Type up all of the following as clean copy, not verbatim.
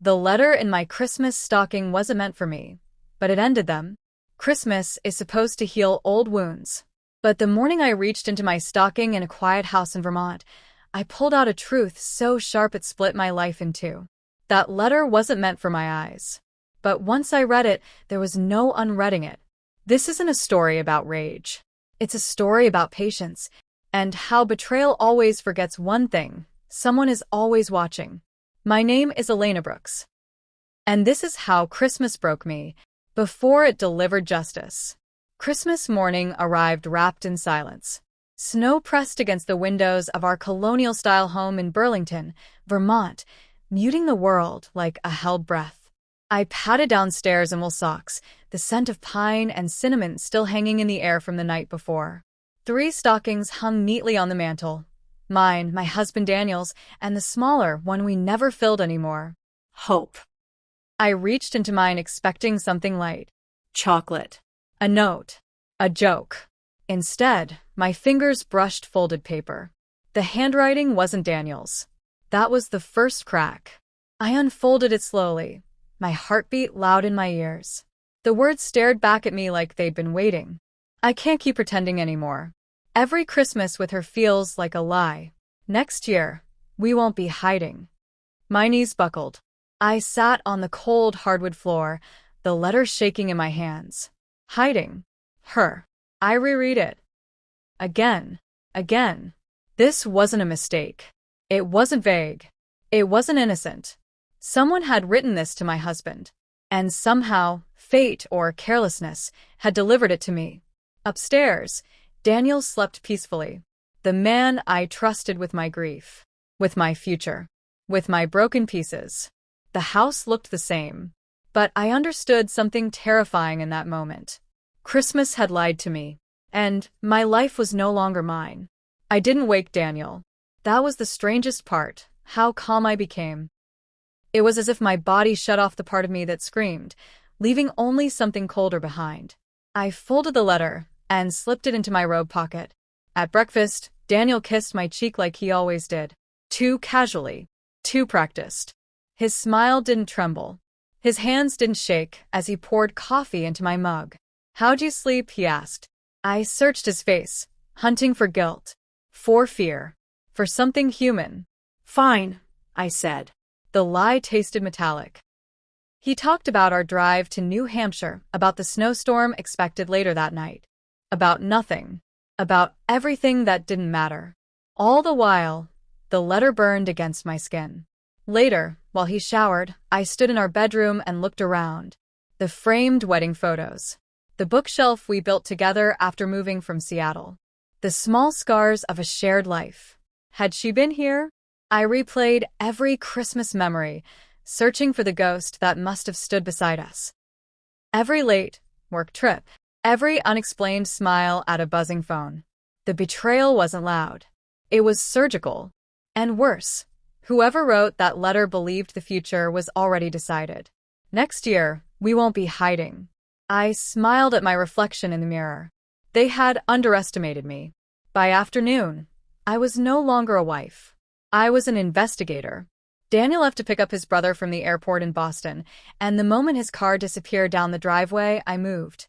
The letter in my Christmas stocking wasn't meant for me, but it ended them. Christmas is supposed to heal old wounds. But the morning I reached into my stocking in a quiet house in Vermont, I pulled out a truth so sharp it split my life in two. That letter wasn't meant for my eyes. But once I read it, there was no unreading it. This isn't a story about rage. It's a story about patience, and how betrayal always forgets one thing: someone is always watching. My name is Elena Brooks. And this is how Christmas broke me, before it delivered justice. Christmas morning arrived wrapped in silence. Snow pressed against the windows of our colonial-style home in Burlington, Vermont, muting the world like a held breath. I padded downstairs in wool socks, the scent of pine and cinnamon still hanging in the air from the night before. 3 stockings hung neatly on the mantel. Mine, my husband Daniel's, and the smaller one we never filled anymore. Hope. I reached into mine expecting something light. Chocolate. A note. A joke. Instead, my fingers brushed folded paper. The handwriting wasn't Daniel's. That was the first crack. I unfolded it slowly, my heartbeat loud in my ears. The words stared back at me like they'd been waiting. I can't keep pretending anymore. Every Christmas with her feels like a lie. Next year, we won't be hiding. My knees buckled. I sat on the cold hardwood floor, the letter shaking in my hands. Hiding. Her. I reread it. Again. Again. This wasn't a mistake. It wasn't vague. It wasn't innocent. Someone had written this to my husband. And somehow, fate or carelessness had delivered it to me. Upstairs, Daniel slept peacefully. The man I trusted with my grief. With my future. With my broken pieces. The house looked the same. But I understood something terrifying in that moment. Christmas had lied to me. And my life was no longer mine. I didn't wake Daniel. That was the strangest part, how calm I became. It was as if my body shut off the part of me that screamed, leaving only something colder behind. I folded the letter and slipped it into my robe pocket. At breakfast, Daniel kissed my cheek like he always did. Too casually. Too practiced. His smile didn't tremble. His hands didn't shake as he poured coffee into my mug. "How'd you sleep?" he asked. I searched his face, hunting for guilt. For fear. For something human. Fine, I said. The lie tasted metallic. He talked about our drive to New Hampshire, about the snowstorm expected later that night. About nothing. About everything that didn't matter. All the while, the letter burned against my skin. Later, while he showered, I stood in our bedroom and looked around. The framed wedding photos. The bookshelf we built together after moving from Seattle. The small scars of a shared life. Had she been here? I replayed every Christmas memory, searching for the ghost that must have stood beside us. Every late work trip. Every unexplained smile at a buzzing phone. The betrayal wasn't loud. It was surgical. And worse, whoever wrote that letter believed the future was already decided. Next year, we won't be hiding. I smiled at my reflection in the mirror. They had underestimated me. By afternoon, I was no longer a wife. I was an investigator. Daniel left to pick up his brother from the airport in Boston, and the moment his car disappeared down the driveway, I moved.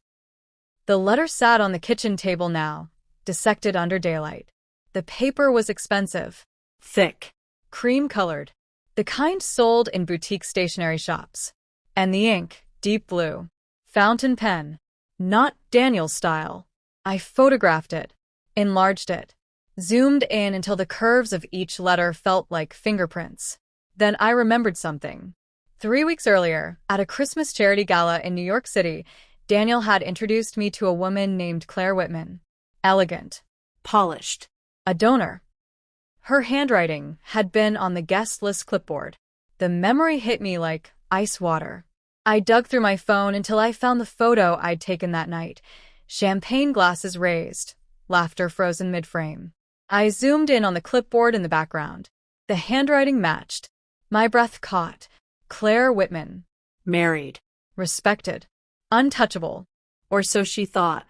The letter sat on the kitchen table now, dissected under daylight. The paper was expensive. Thick. Cream-colored. The kind sold in boutique stationery shops. And the ink, deep blue. Fountain pen. Not Daniel's style. I photographed it. Enlarged it. Zoomed in until the curves of each letter felt like fingerprints. Then I remembered something. 3 weeks earlier, at a Christmas charity gala in New York City, Daniel had introduced me to a woman named Claire Whitman. Elegant. Polished. A donor. Her handwriting had been on the guest list clipboard. The memory hit me like ice water. I dug through my phone until I found the photo I'd taken that night. Champagne glasses raised, laughter frozen mid-frame. I zoomed in on the clipboard in the background. The handwriting matched. My breath caught. Claire Whitman. Married. Respected. Untouchable. Or so she thought.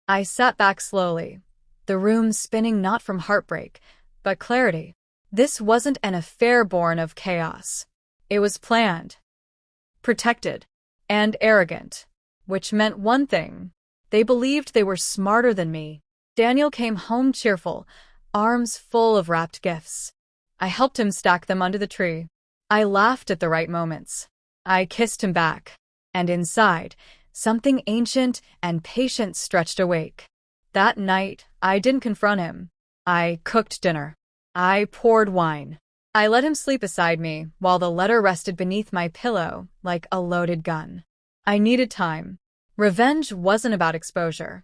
I sat back slowly, the room spinning not from heartbreak, but clarity. This wasn't an affair born of chaos. It was planned. protected, and arrogant, which meant one thing. They believed they were smarter than me. Daniel came home cheerful, arms full of wrapped gifts. I helped him stack them under the tree. I laughed at the right moments. I kissed him back. And inside, something ancient and patient stretched awake. That night, I didn't confront him. I cooked dinner. I poured wine. I let him sleep beside me while the letter rested beneath my pillow like a loaded gun. I needed time. Revenge wasn't about exposure.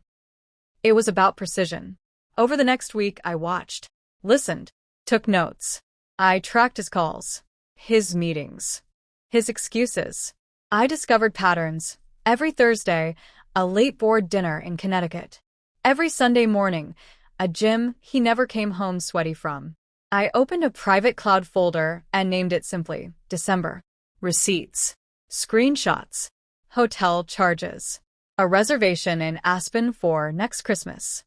It was about precision. Over the next week, I watched, listened, took notes. I tracked his calls, his meetings, his excuses. I discovered patterns. Every Thursday, a late board dinner in Connecticut. Every Sunday morning, a gym he never came home sweaty from. I opened a private cloud folder and named it simply December. Receipts, screenshots, hotel charges, a reservation in Aspen for next Christmas.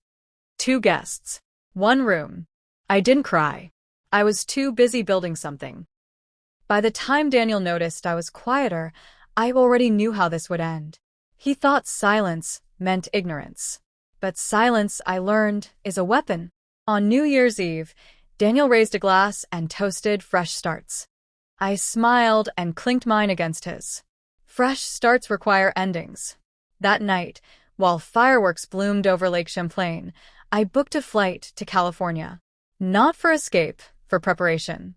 2 guests, 1 room. I didn't cry. I was too busy building something. By the time Daniel noticed I was quieter, I already knew how this would end. He thought silence meant ignorance. But silence, I learned, is a weapon. On New Year's Eve, Daniel raised a glass and toasted fresh starts. I smiled and clinked mine against his. Fresh starts require endings. That night, while fireworks bloomed over Lake Champlain, I booked a flight to California. Not for escape, for preparation.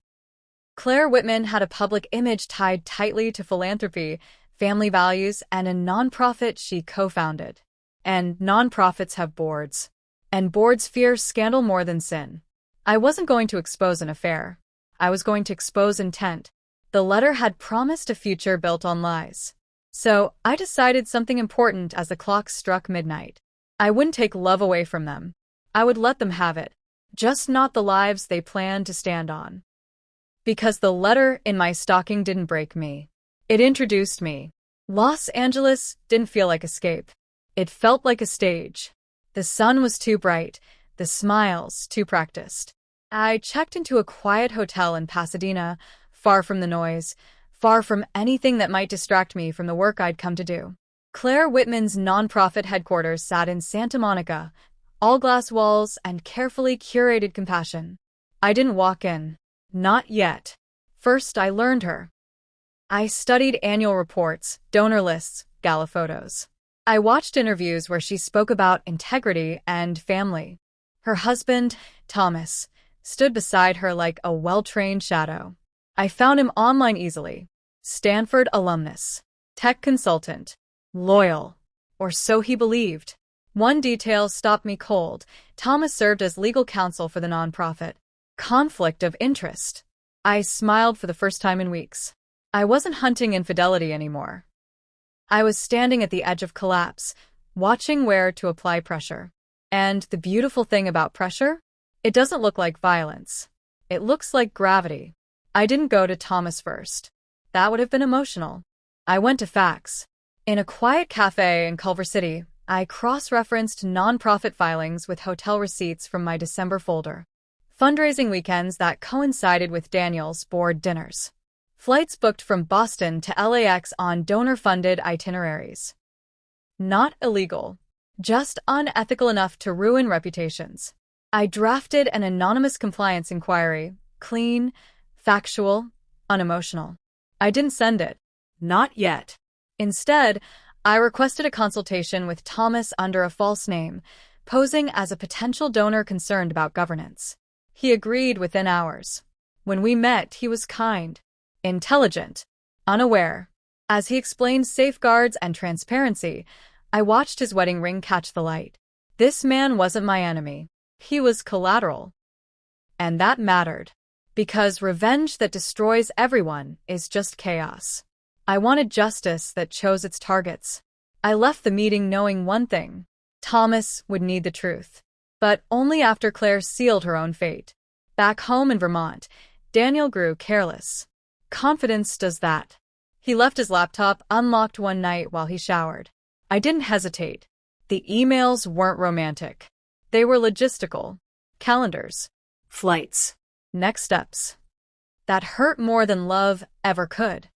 Claire Whitman had a public image tied tightly to philanthropy, family values, and a nonprofit she co-founded. And nonprofits have boards. And boards fear scandal more than sin. I wasn't going to expose an affair. I was going to expose intent. The letter had promised a future built on lies. So I decided something important as the clock struck midnight. I wouldn't take love away from them. I would let them have it, just not the lives they planned to stand on. Because the letter in my stocking didn't break me. It introduced me. Los Angeles didn't feel like escape. It felt like a stage. The sun was too bright, the smiles too practiced. I checked into a quiet hotel in Pasadena, far from the noise, far from anything that might distract me from the work I'd come to do. Claire Whitman's nonprofit headquarters sat in Santa Monica, all glass walls and carefully curated compassion. I didn't walk in. Not yet. First, I learned her. I studied annual reports, donor lists, gala photos. I watched interviews where she spoke about integrity and family. Her husband, Thomas, stood beside her like a well-trained shadow. I found him online easily. Stanford alumnus, tech consultant, loyal, or so he believed. One detail stopped me cold. Thomas served as legal counsel for the nonprofit. Conflict of interest. I smiled for the first time in weeks. I wasn't hunting infidelity anymore. I was standing at the edge of collapse, watching where to apply pressure. And the beautiful thing about pressure? It doesn't look like violence. It looks like gravity. I didn't go to Thomas first. That would have been emotional. I went to facts. In a quiet cafe in Culver City, I cross-referenced nonprofit filings with hotel receipts from my December folder. Fundraising weekends that coincided with Daniel's board dinners. Flights booked from Boston to LAX on donor-funded itineraries. Not illegal, just unethical enough to ruin reputations. I drafted an anonymous compliance inquiry, clean, factual, unemotional. I didn't send it. Not yet. Instead, I requested a consultation with Thomas under a false name, posing as a potential donor concerned about governance. He agreed within hours. When we met, he was kind, intelligent, unaware. As he explained safeguards and transparency, I watched his wedding ring catch the light. This man wasn't my enemy. He was collateral. And that mattered. Because revenge that destroys everyone is just chaos. I wanted justice that chose its targets. I left the meeting knowing one thing. Thomas would need the truth. But only after Claire sealed her own fate. Back home in Vermont, Daniel grew careless. Confidence does that. He left his laptop unlocked one night while he showered. I didn't hesitate. The emails weren't romantic. They were logistical. Calendars. Flights. Next steps. That hurt more than love ever could.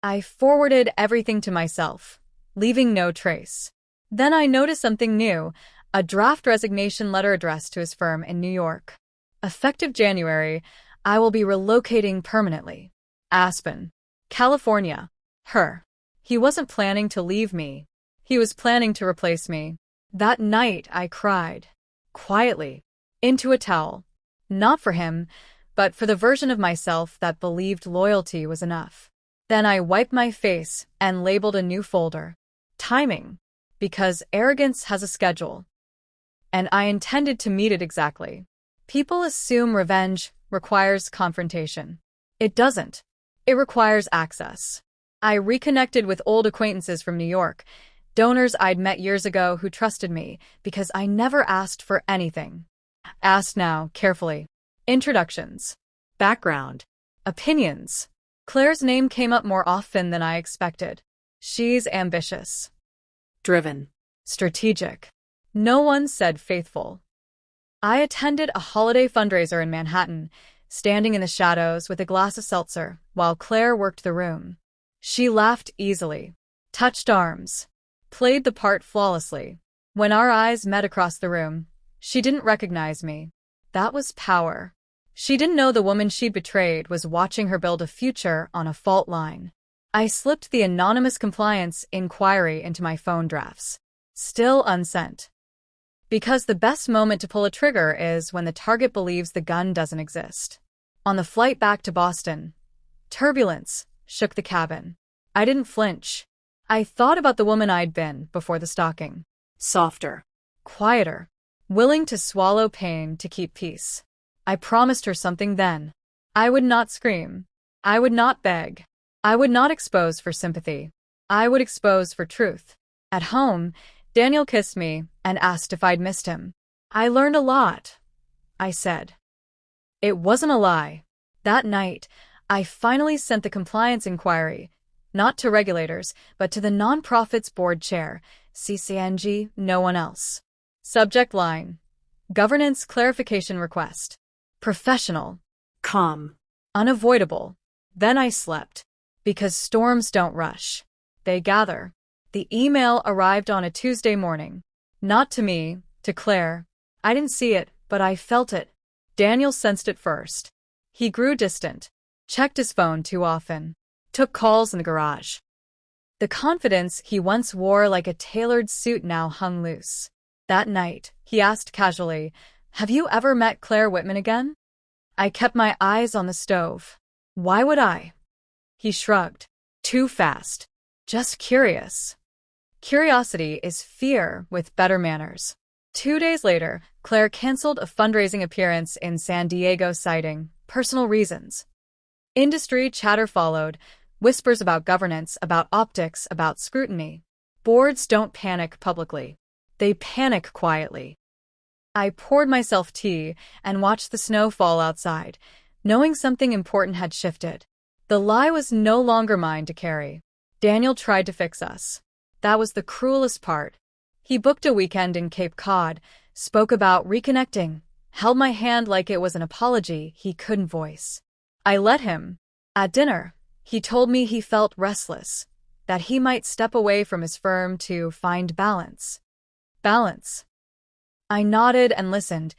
I forwarded everything to myself, leaving no trace. Then I noticed something new, a draft resignation letter addressed to his firm in New York. Effective January, I will be relocating permanently. Aspen, California. Her. He wasn't planning to leave me. He was planning to replace me. That night I cried. Quietly. Into a towel. Not for him, but for the version of myself that believed loyalty was enough. Then I wiped my face and labeled a new folder. Timing. Because arrogance has a schedule. And I intended to meet it exactly. People assume revenge requires confrontation. It doesn't. It requires access. I reconnected with old acquaintances from New York, donors I'd met years ago who trusted me because I never asked for anything. Asked now, carefully. Introductions. Background. Opinions. Claire's name came up more often than I expected. She's ambitious. Driven. Strategic. No one said faithful. I attended a holiday fundraiser in Manhattan, standing in the shadows with a glass of seltzer while Claire worked the room. She laughed easily, touched arms, played the part flawlessly. When our eyes met across the room, she didn't recognize me. That was power. She didn't know the woman she'd betrayed was watching her build a future on a fault line. I slipped the anonymous compliance inquiry into my phone drafts. Still unsent. Because the best moment to pull a trigger is when the target believes the gun doesn't exist. On the flight back to Boston, turbulence shook the cabin. I didn't flinch. I thought about the woman I'd been before the stalking. Softer. Quieter. Willing to swallow pain to keep peace. I promised her something then. I would not scream. I would not beg. I would not expose for sympathy. I would expose for truth. At home, Daniel kissed me and asked if I'd missed him. I learned a lot, I said. It wasn't a lie. That night, I finally sent the compliance inquiry, not to regulators, but to the nonprofit's board chair, CCNG, no one else. Subject line. Governance clarification request. Professional. Calm. Unavoidable. Then I slept. Because storms don't rush. They gather. The email arrived on a Tuesday morning. Not to me, to Claire. I didn't see it, but I felt it. Daniel sensed it first. He grew distant. Checked his phone too often. Took calls in the garage. The confidence he once wore like a tailored suit now hung loose. That night, he asked casually, "Have you ever met Claire Whitman again?" I kept my eyes on the stove. Why would I? He shrugged. Too fast. Just curious. Curiosity is fear with better manners. 2 days later, Claire canceled a fundraising appearance in San Diego citing personal reasons. Industry chatter followed, whispers about governance, about optics, about scrutiny. Boards don't panic publicly. They panic quietly. I poured myself tea and watched the snow fall outside, knowing something important had shifted. The lie was no longer mine to carry. Daniel tried to fix us. That was the cruelest part. He booked a weekend in Cape Cod, spoke about reconnecting, held my hand like it was an apology he couldn't voice. I let him. At dinner, he told me he felt restless, that he might step away from his firm to find balance. Balance. I nodded and listened,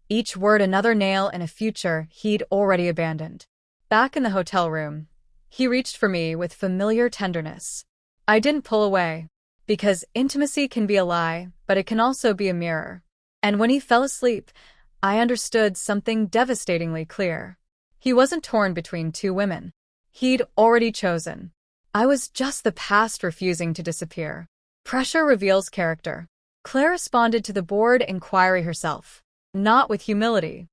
each word another nail in a future he'd already abandoned. Back in the hotel room, he reached for me with familiar tenderness. I didn't pull away, because intimacy can be a lie, but it can also be a mirror. And when he fell asleep, I understood something devastatingly clear. He wasn't torn between two women. He'd already chosen. I was just the past refusing to disappear. Pressure reveals character. Claire responded to the board inquiry herself, not with humility,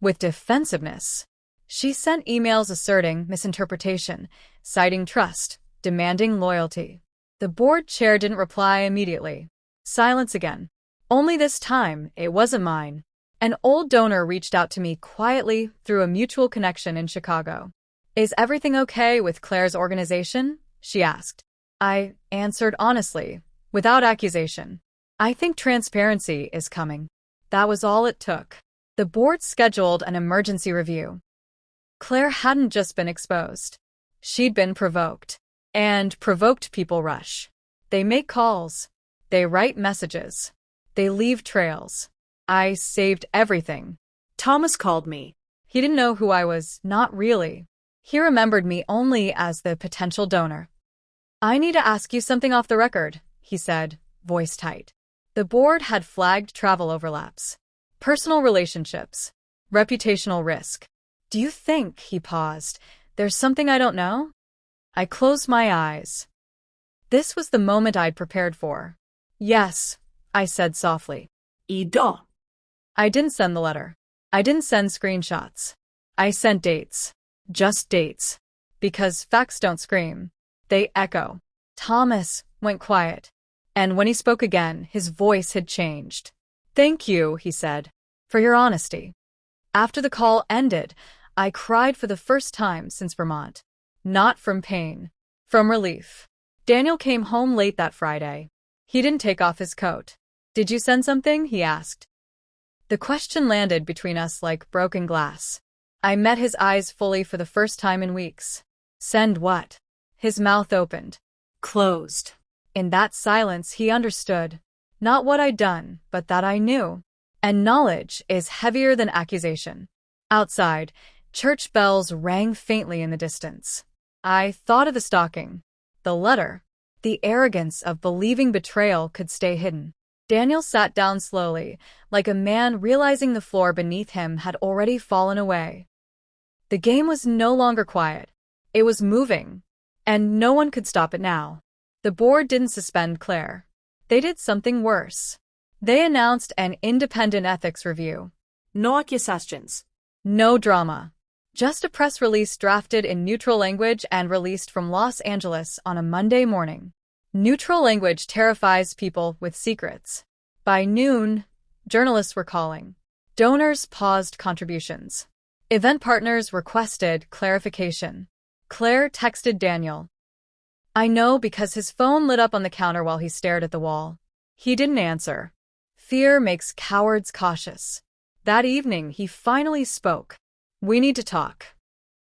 with defensiveness. She sent emails asserting misinterpretation, citing trust, demanding loyalty. The board chair didn't reply immediately. Silence again. Only this time, it wasn't mine. An old donor reached out to me quietly through a mutual connection in Chicago. "Is everything okay with Claire's organization?" she asked. I answered honestly, without accusation. "I think transparency is coming." That was all it took. The board scheduled an emergency review. Claire hadn't just been exposed. She'd been provoked. and provoked people rush. They make calls. They write messages. They leave trails. I saved everything. Thomas called me. He didn't know who I was, not really. He remembered me only as the potential donor. I need to ask you something off the record, he said, voice tight. The board had flagged travel overlaps, personal relationships, reputational risk. Do you think, he paused, there's something I don't know? I closed my eyes. This was the moment I'd prepared for. Yes, I said softly. Ida. I didn't send the letter. I didn't send screenshots. I sent dates. Just dates. Because facts don't scream. They echo. Thomas went quiet. And when he spoke again, his voice had changed. Thank you, he said, for your honesty. After the call ended, I cried for the first time since Vermont. Not from pain. From relief. Daniel came home late that Friday. He didn't take off his coat. Did you send something? He asked. The question landed between us like broken glass. I met his eyes fully for the first time in weeks. Send what? His mouth opened. Closed. In that silence, he understood. Not what I'd done, but that I knew. And knowledge is heavier than accusation. Outside, church bells rang faintly in the distance. I thought of the stalking, the letter, the arrogance of believing betrayal could stay hidden. Daniel sat down slowly, like a man realizing the floor beneath him had already fallen away. The game was no longer quiet. It was moving, and no one could stop it now. The board didn't suspend Claire. They did something worse. They announced an independent ethics review. No accusations. No drama. Just a press release drafted in neutral language and released from Los Angeles on a Monday morning. Neutral language terrifies people with secrets. By noon, journalists were calling. Donors paused contributions. Event partners requested clarification. Claire texted Daniel. I know because his phone lit up on the counter while he stared at the wall. He didn't answer. Fear makes cowards cautious. That evening, he finally spoke. We need to talk.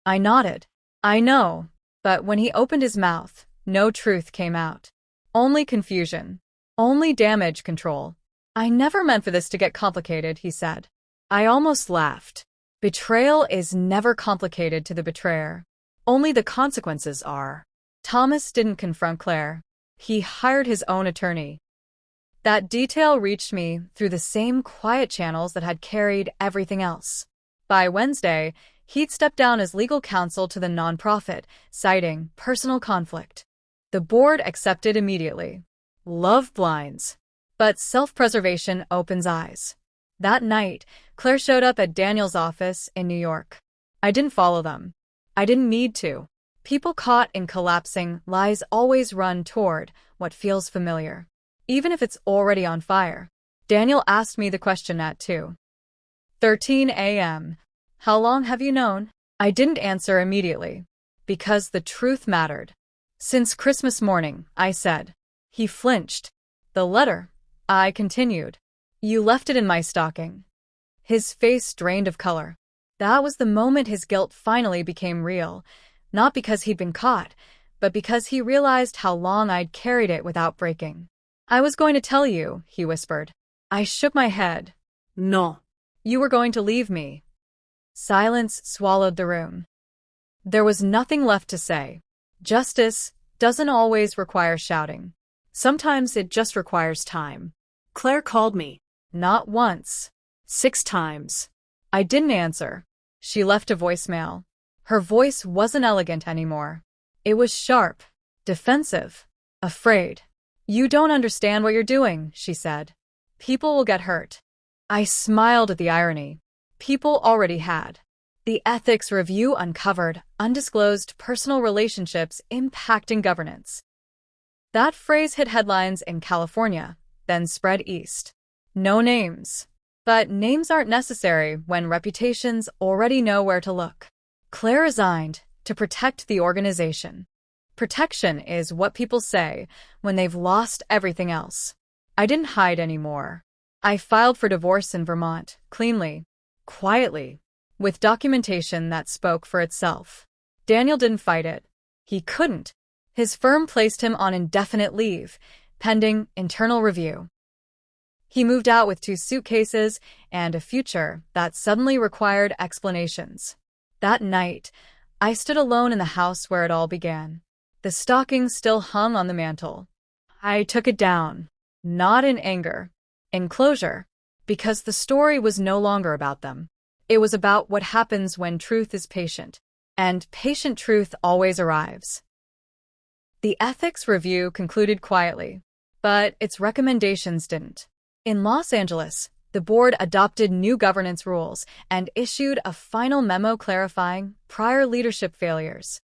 I nodded. I know. But when he opened his mouth, no truth came out. Only confusion. Only damage control. I never meant for this to get complicated, he said. I almost laughed. Betrayal is never complicated to the betrayer. Only the consequences are. Thomas didn't confront Claire. He hired his own attorney. That detail reached me through the same quiet channels that had carried everything else. By Wednesday, he'd stepped down as legal counsel to the nonprofit, citing personal conflict. The board accepted immediately. Love blinds. But self-preservation opens eyes. That night, Claire showed up at Daniel's office in New York. I didn't follow them. I didn't need to. People caught in collapsing lies always run toward what feels familiar, even if it's already on fire. Daniel asked me the question at 2:13 a.m. How long have you known? I didn't answer immediately, because the truth mattered. Since Christmas morning, I said. He flinched. The letter, I continued. You left it in my stocking. His face drained of color. That was the moment his guilt finally became real, not because he'd been caught, but because he realized how long I'd carried it without breaking. I was going to tell you, he whispered. I shook my head. No. You were going to leave me. Silence swallowed the room. There was nothing left to say. Justice doesn't always require shouting. Sometimes it just requires time. Claire called me. Not once. 6 times. I didn't answer. She left a voicemail. Her voice wasn't elegant anymore. It was sharp, defensive, afraid. You don't understand what you're doing, she said. People will get hurt. I smiled at the irony. People already had. The ethics review uncovered undisclosed personal relationships impacting governance. That phrase hit headlines in California, then spread east. No names. But names aren't necessary when reputations already know where to look. Claire resigned to protect the organization. Protection is what people say when they've lost everything else. I didn't hide anymore. I filed for divorce in Vermont, cleanly, quietly, with documentation that spoke for itself. Daniel didn't fight it. He couldn't. His firm placed him on indefinite leave, pending internal review. He moved out with 2 suitcases and a future that suddenly required explanations. That night, I stood alone in the house where it all began. The stocking still hung on the mantel. I took it down, not in anger, in closure, because the story was no longer about them. It was about what happens when truth is patient, and patient truth always arrives. The ethics review concluded quietly, but its recommendations didn't. In Los Angeles, the board adopted new governance rules and issued a final memo clarifying prior leadership failures.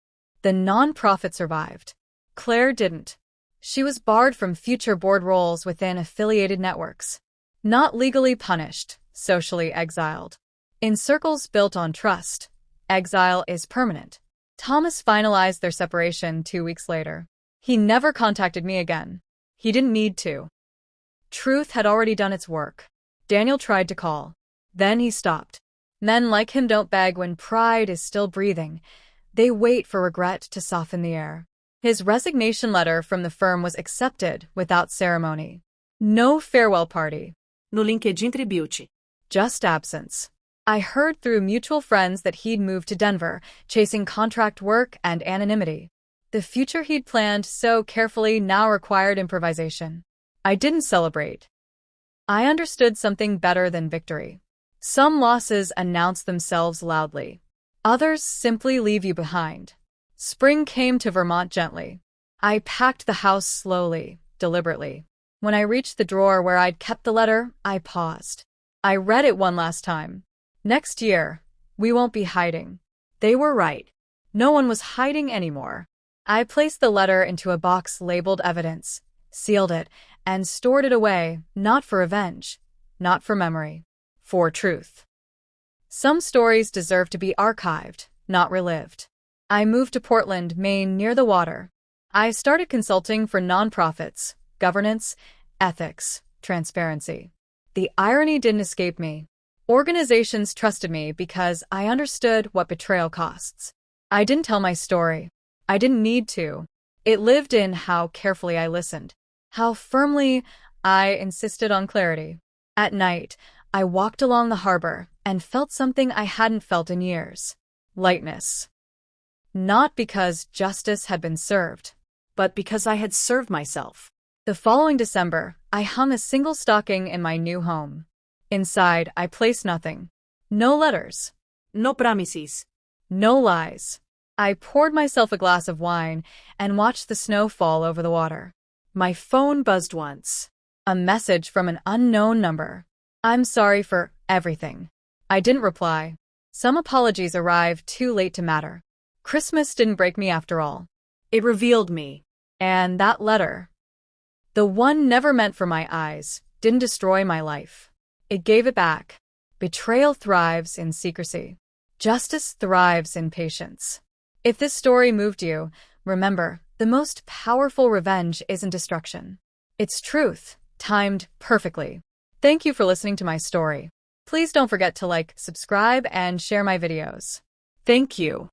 The nonprofit survived. Claire didn't. She was barred from future board roles within affiliated networks. Not legally punished, socially exiled. In circles built on trust, exile is permanent. Thomas finalized their separation 2 weeks later. He never contacted me again. He didn't need to. Truth had already done its work. Daniel tried to call. Then he stopped. Men like him don't beg when pride is still breathing. They wait for regret to soften the air. His resignation letter from the firm was accepted without ceremony. No farewell party. No LinkedIn tribute. Just absence. I heard through mutual friends that he'd moved to Denver, chasing contract work and anonymity. The future he'd planned so carefully now required improvisation. I didn't celebrate. I understood something better than victory. Some losses announce themselves loudly. Others simply leave you behind. Spring came to Vermont gently. I packed the house slowly, deliberately. When I reached the drawer where I'd kept the letter, I paused. I read it one last time. Next year, we won't be hiding. They were right. No one was hiding anymore. I placed the letter into a box labeled evidence, sealed it, and stored it away, not for revenge, not for memory, for truth. Some stories deserve to be archived, not relived. I moved to Portland, Maine, near the water. I started consulting for nonprofits, governance, ethics, transparency. The irony didn't escape me. Organizations trusted me because I understood what betrayal costs. I didn't tell my story. I didn't need to. It lived in how carefully I listened, how firmly I insisted on clarity. At night, I walked along the harbor and felt something I hadn't felt in years. Lightness. Not because justice had been served, But because I had served myself. The following December, I hung a single stocking in my new home. Inside, I placed nothing. No letters. No promises. No lies. I poured myself a glass of wine and watched the snow fall over the water. My phone buzzed once. A message from an unknown number. I'm sorry for everything. I didn't reply. Some apologies arrived too late to matter. Christmas didn't break me after all. It revealed me. And that letter, the one never meant for my eyes, didn't destroy my life. It gave it back. Betrayal thrives in secrecy. Justice thrives in patience. If this story moved you, remember, the most powerful revenge isn't destruction. It's truth, timed perfectly. Thank you for listening to my story. Please don't forget to like, subscribe, and share my videos. Thank you.